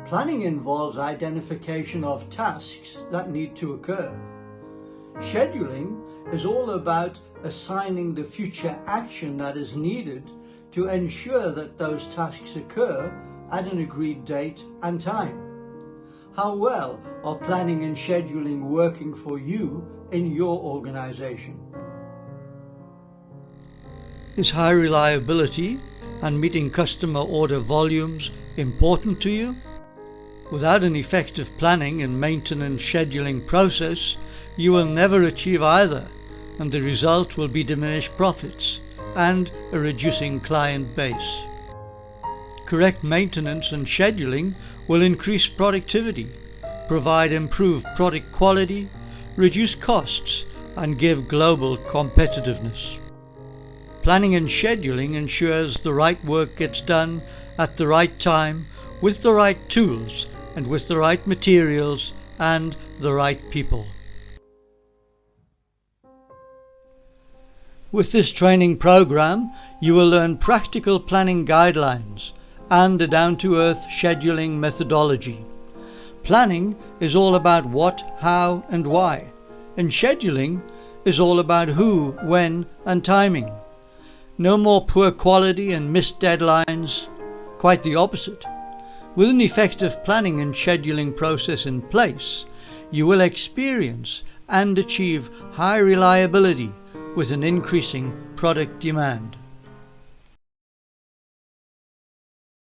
Planning involves identification of tasks that need to occur. Scheduling is all about assigning the future action that is needed to ensure that those tasks occur at an agreed date and time. How well are planning and scheduling working for you in your organization? Is high reliability and meeting customer order volumes important to you? Without an effective planning and maintenance scheduling process, you will never achieve either, and the result will be diminished profits and a reducing client base. Correct maintenance and scheduling will increase productivity, provide improved product quality, reduce costs, and give global competitiveness. Planning and scheduling ensures the right work gets done at the right time, with the right tools, and with the right materials and the right people. With this training program, you will learn practical planning guidelines and a down-to-earth scheduling methodology. Planning is all about what, how, and why, and scheduling is all about who, when, and timing. No more poor quality and missed deadlines, quite the opposite. With an effective planning and scheduling process in place, you will experience and achieve high reliability with an increasing product demand.